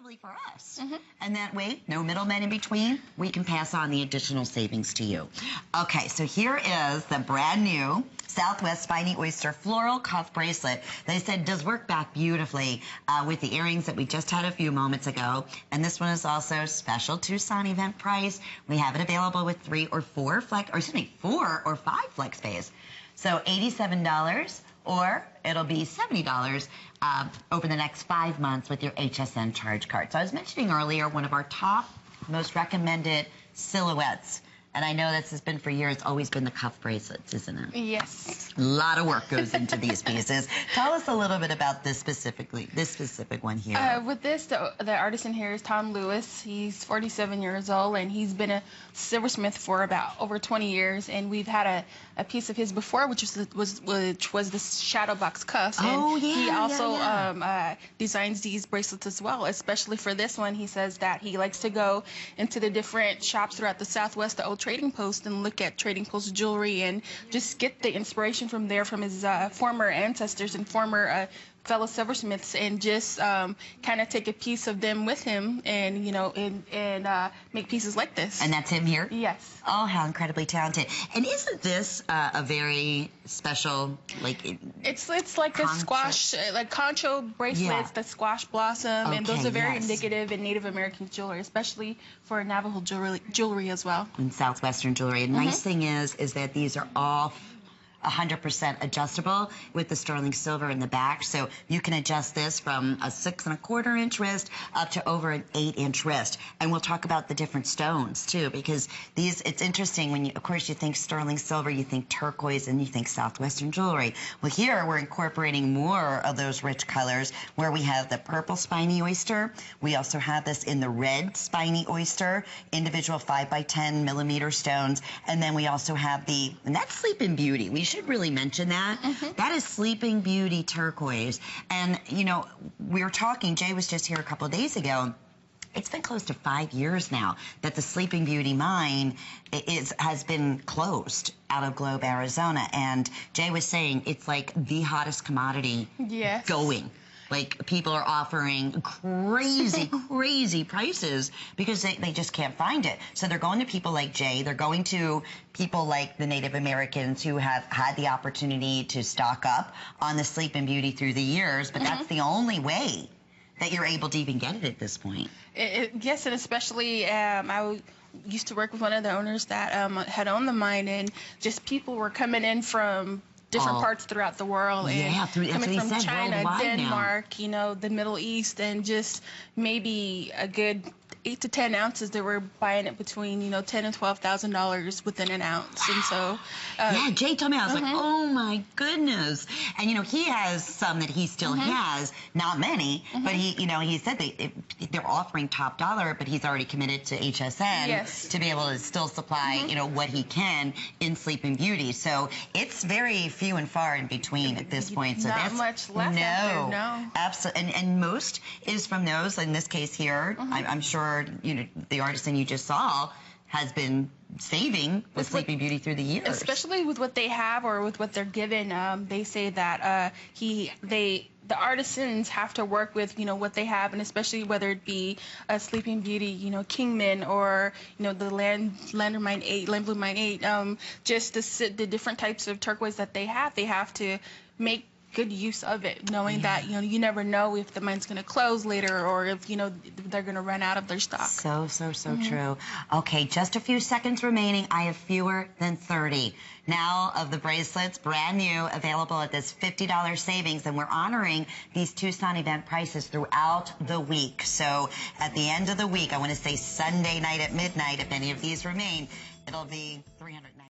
exclusively for us. And that way, no middlemen in between, we can pass on the additional savings to you. Okay, so here is the brand new Southwest Spiny Oyster Floral Cuff Bracelet. They said does work back beautifully with the earrings that we just had a few moments ago. And this one is also special Tucson event price. We have it available with 4 or 5 flex pays. So $87, or it'll be $70 over the next 5 months with your HSN charge card. So I was mentioning earlier one of our top most recommended silhouettes. And I know this has been for years, always been the cuff bracelets, isn't it? Yes. A lot of work goes into these pieces. Tell us a little bit about this specific one here. With this, the artisan here is Tom Lewis. He's 47 years old, and he's been a silversmith for about over 20 years. And we've had a piece of his before, which was the shadow box cuff. Oh, and yeah, he also designs these bracelets as well. Especially for this one, he says that he likes to go into the different shops throughout the Southwest, the old Trading Post, and look at Trading Post jewelry and just get the inspiration from there, from his former ancestors and former fellow silversmiths, and just kind of take a piece of them with him, and make pieces like this. And that's him here? Yes. Oh, how incredibly talented. And isn't this a very special, like... It's like the squash, like concho bracelets, the squash blossom, and those are very indicative in Native American jewelry, especially for Navajo jewelry as well. And Southwestern jewelry. And nice thing is that these are all 100% adjustable with the sterling silver in the back, so you can adjust this from a 6 1/4 inch wrist up to over an 8 inch wrist. And we'll talk about the different stones too, because these, it's interesting when you, of course, you think sterling silver, you think turquoise, and you think Southwestern jewelry. Well, here we're incorporating more of those rich colors, where we have the purple spiny oyster. We also have this in the red spiny oyster, individual 5 by 10 millimeter stones, and then we also have and that's Sleeping Beauty. We should really mention that. That is Sleeping Beauty turquoise. And, you know, we were talking, Jay was just here a couple of days ago. It's been close to 5 years now that the Sleeping Beauty mine has been closed out of Globe, Arizona. And Jay was saying it's like the hottest commodity going. Like, people are offering crazy, crazy prices because they just can't find it. So they're going to people like Jay. They're going to people like the Native Americans who have had the opportunity to stock up on the Sleeping Beauty through the years. But that's the only way that you're able to even get it at this point. Yes, and especially I used to work with one of the owners that had owned the mine, and just people were coming in from different parts throughout the world, and coming from China, Denmark, you know, the Middle East, and just maybe a good 8 to 10 ounces. They were buying it between, you know, $10,000 and $12,000 within an ounce. And so yeah, Jay told me, I was like, oh my goodness. And you know, he has some that he still has, not many, but he, you know, he said they're offering top dollar, but he's already committed to HSN to be able to still supply, you know, what he can in Sleeping Beauty. So it's very few and far in between at this point. So not that's much left out there, no. Absolutely. And most is from those, in this case here, I'm sure, you know, the artisan you just saw has been saving the Sleeping Beauty through the years. Especially with what they have or with what they're given. They say that the artisans have to work with, you know, what they have, and especially whether it be a Sleeping Beauty, you know, Kingman, or, you know, the Landblue Mine 8, just the different types of turquoise that they have to make good use of it, knowing that, you know, you never know if the mine's going to close later, or if, you know, they're going to run out of their stock. So true. Okay, just a few seconds remaining. I have fewer than 30 now of the bracelets, brand new, available at this $50 savings, and we're honoring these Tucson event prices throughout the week. So at the end of the week, I want to say Sunday night at midnight, if any of these remain, it'll be $390.